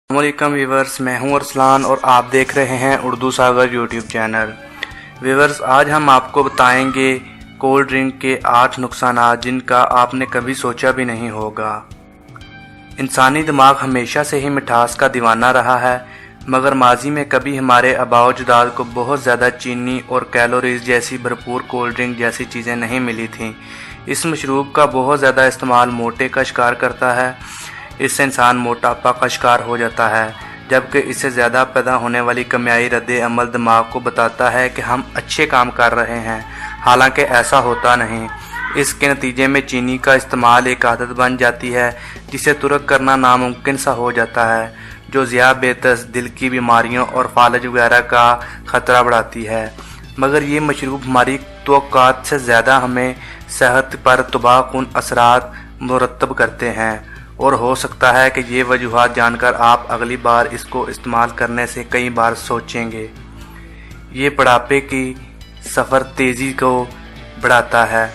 अस्सलामुअलैकुम व्यूवर्स, मैं हूं अरसलान और आप देख रहे हैं उर्दू सागर यूट्यूब चैनल। व्यूवर्स, आज हम आपको बताएंगे कोल्ड ड्रिंक के 8 नुकसान जिनका आपने कभी सोचा भी नहीं होगा। इंसानी दिमाग हमेशा से ही मिठास का दीवाना रहा है, मगर माजी में कभी हमारे आबाओ अजदाद को बहुत ज़्यादा चीनी और कैलोरीज जैसी भरपूर कोल्ड ड्रिंक जैसी चीज़ें नहीं मिली थीं। इस मशरूब का बहुत ज़्यादा इस्तेमाल मोटे का शिकार करता है। इससे इंसान मोटापा का शिकार हो जाता है, जबकि इससे ज़्यादा पैदा होने वाली कमियाई रद्द अमल दिमाग को बताता है कि हम अच्छे काम कर रहे हैं, हालांकि ऐसा होता नहीं। इसके नतीजे में चीनी का इस्तेमाल एक आदत बन जाती है, जिसे तुरक करना नामुमकिन सा हो जाता है, जो ज़ियाबेतस, दिल की बीमारियों और फालज वगैरह का ख़तरा बढ़ाती है। मगर ये मशरूब हमारी तवक्कुआत से ज़्यादा हमें सेहत पर तबाहकुन असरात मुरतब करते हैं, और हो सकता है कि ये वजूहात जानकर आप अगली बार इसको इस्तेमाल करने से कई बार सोचेंगे। ये बुढ़ापे की सफ़र तेज़ी को बढ़ाता है।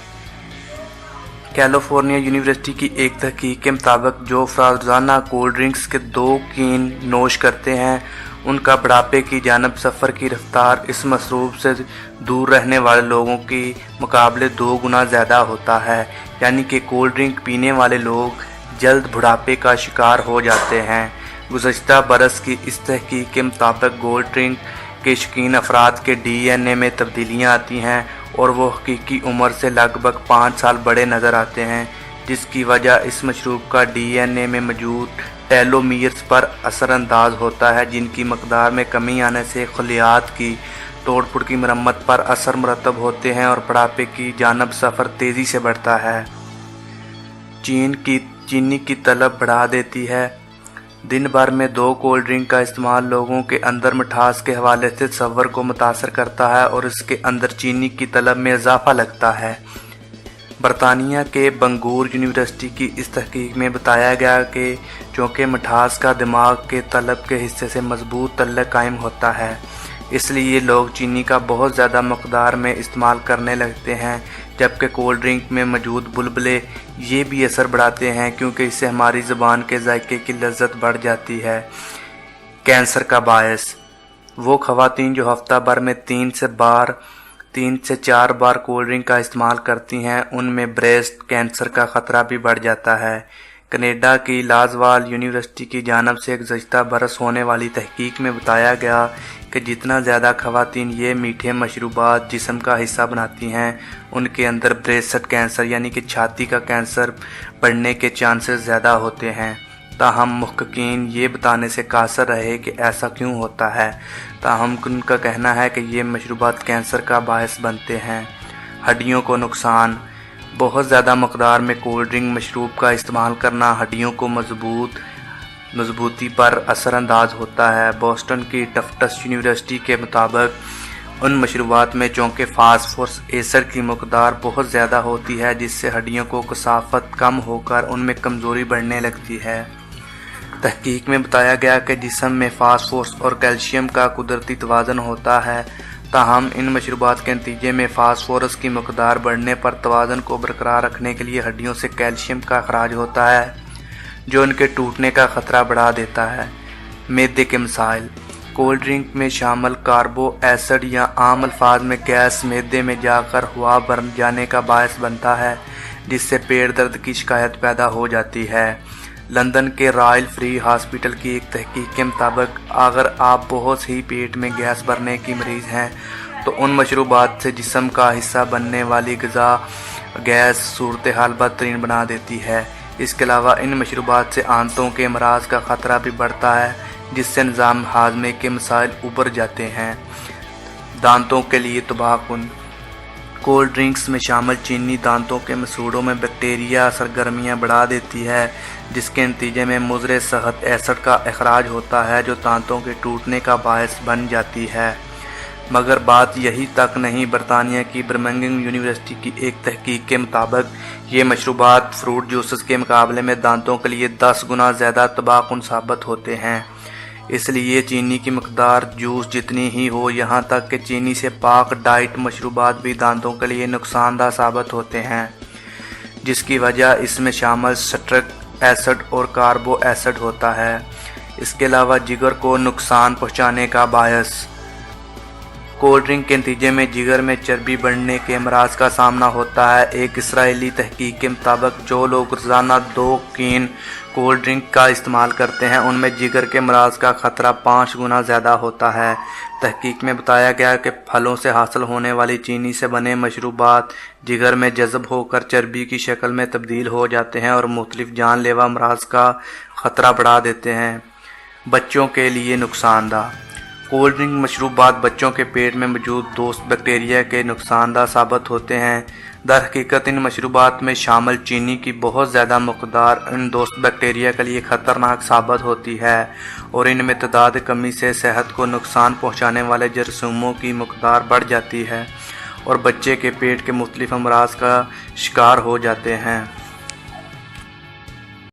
कैलिफोर्निया यूनिवर्सिटी की एक तहकीक के मुताबिक जो अफराद रोज़ाना कोल्ड ड्रिंक्स के 2 कैन नोश करते हैं, उनका बुढ़ापे की जानब सफ़र की रफ्तार इस मशरूब से दूर रहने वाले लोगों के मुकाबले 2 गुना ज़्यादा होता है। यानी कि कोल्ड ड्रिंक पीने वाले लोग जल्द बुढ़ापे का शिकार हो जाते हैं। गुज़श्ता बरस की इस तहकीक के मुताबिक कोल्ड ड्रिंक के शौकीन अफराद के DNA में तब्दीलियाँ आती हैं और वो हकीकी उम्र से लगभग 5 साल बड़े नज़र आते हैं, जिसकी वजह इस मशरूब का DNA में मौजूद टेलोमीर्स पर असरअंदाज होता है, जिनकी मकदार में कमी आने से खलियात की तोड़ फोड़ की मरम्मत पर असर मुरतब होते हैं और बुढ़ापे की जानब सफ़र तेज़ी से बढ़ता है। चीनी की तलब बढ़ा देती है। दिन भर में 2 कोल्ड ड्रिंक का इस्तेमाल लोगों के अंदर मिठास के हवाले से तसव्वुर को मुतासर करता है और इसके अंदर चीनी की तलब में इजाफा लगता है। बरतानिया के बंगूर यूनिवर्सिटी की इस तहकीक में बताया गया कि चूँकि मिठास का दिमाग के तलब के हिस्से से मजबूत तल्लुक़ कायम होता है, इसलिए लोग चीनी का बहुत ज़्यादा मकदार में इस्तेमाल करने लगते हैं, जबकि कोल्ड ड्रिंक में मौजूद बुलबुले ये भी असर बढ़ाते हैं, क्योंकि इससे हमारी ज़ुबान के जायके की लज्जत बढ़ जाती है। कैंसर का बायस वो ख़वातीन जो हफ्ता भर में 3 से 4 बार कोल्ड ड्रिंक का इस्तेमाल करती हैं, उनमें ब्रेस्ट कैंसर का ख़तरा भी बढ़ जाता है। कनाडा की लाजवाल यूनिवर्सिटी की जानब से गुज़श्ता बरस होने वाली तहकीक में बताया गया कि जितना ज़्यादा ख़वातीन ये मीठे मशरूबात जिस्म का हिस्सा बनाती हैं, उनके अंदर ब्रेस्ट कैंसर यानी कि छाती का कैंसर बढ़ने के चांसेस ज़्यादा होते हैं। ताहम मुहक्किकीन ये बताने से कासर रहे कि ऐसा क्यों होता है। ताहम उनका कहना है कि ये मशरूबात कैंसर का बायस बनते हैं। हड्डियों को नुकसान बहुत ज़्यादा मकदार में कोल्ड ड्रिंक मशरूब का इस्तेमाल करना हड्डियों को मजबूती पर असरअंदाज होता है। बोस्टन की टफ्ट्स यूनिवर्सिटी के मुताबिक उन मशरूबात में चूँकि फास्फोरस एसिड की मकदार बहुत ज़्यादा होती है, जिससे हड्डियों को कसाफत कम होकर उनमें कमज़ोरी बढ़ने लगती है। तहकीक में बताया गया कि जिस्म में फास्फोरस और कैल्शियम का कुदरती तवाज़ुन होता है, ताहम इन मशरूबात के नतीजे में फास्फोरस की मकदार बढ़ने पर तवाज़ुन को बरकरार रखने के लिए हड्डियों से कैल्शियम का अखराज होता है, जो उनके टूटने का ख़तरा बढ़ा देता है। मैदे के मसाइल कोल्ड ड्रिंक में शामिल कार्बो एसिड या आम अल्फाज में गैस मैदे में जाकर हवा भर जाने का बायस बनता है, जिससे पेट दर्द की शिकायत पैदा हो जाती है। लंदन के रॉयल फ्री हॉस्पिटल की एक तहकीक के मुताबिक अगर आप बहुत ही पेट में गैस भरने की मरीज़ हैं, तो उन मशरूबात से जिस्म का हिस्सा बनने वाली ग़िज़ा गैस सूरत हाल बदतरीन बना देती है। इसके अलावा इन मशरूबात से आंतों के अमराज का ख़तरा भी बढ़ता है, जिससे निज़ाम हाज़मे के मसाइल उभर जाते हैं। दांतों के लिए तबाहकुन कोल्ड ड्रिंक्स में शामिल चीनी दांतों के मसूड़ों में बैक्टीरिया सरगर्मियाँ बढ़ा देती है, जिसके नतीजे में मुज़र सेहत एसिड का अखराज होता है, जो दांतों के टूटने का बायस बन जाती है। मगर बात यही तक नहीं। बरतानिया की बर्मिंघम यूनिवर्सिटी की एक तहकीक के मुताबिक ये मशरूबात फ्रूट जूसेस के मुकाबले में दांतों के लिए 10 गुना ज़्यादा तबाहकुन साबित होते हैं। इसलिए चीनी की मकदार जूस जितनी ही हो, यहाँ तक कि चीनी से पाक डाइट मशरूबात भी दांतों के लिए नुकसानदा साबित होते हैं, जिसकी वजह इसमें शामिल सिट्रिक एसिड और कार्बो एसिड होता है। اس کے علاوہ جگر کو نقصان پہنچانے کا باعث۔ کولڈ ڈرنک کے نتیجے میں جگر میں چربی بڑھنے کے امراض کا سامنا ہوتا ہے۔ ایک اسرائیلی تحقیق کے مطابق جو لوگ روزانہ 2 کین کولڈ ڈرنک کا استعمال کرتے ہیں ان میں جگر کے امراض کا خطرہ 5 گنا زیادہ ہوتا ہے۔ تحقیق میں بتایا گیا کہ پھلوں سے حاصل ہونے والی چینی سے بنے مشروبات جگر میں جذب ہو کر چربی کی شکل میں تبدیل ہو جاتے ہیں اور مختلف جان لیوا امراض کا خطرہ بڑھا دیتے ہیں۔ بچوں کے لیے نقصان دہ۔ کولڈ ڈرنک مشروبات بچوں کے پیٹ میں موجود دوست بیکٹیریا کے نقصان دہ ثابت ہوتے ہیں۔ در حقیقت ان مشروبات میں شامل چینی کی بہت زیادہ مقدار ان دوست بیکٹیریا کے لیے خطرناک ثابت ہوتی ہے اور ان میں تعداد کمی سے صحت کو نقصان پہنچانے والے جراثیموں کی مقدار بڑھ جاتی ہے اور بچے کے پیٹ کے مختلف امراض کا شکار ہو جاتے ہیں۔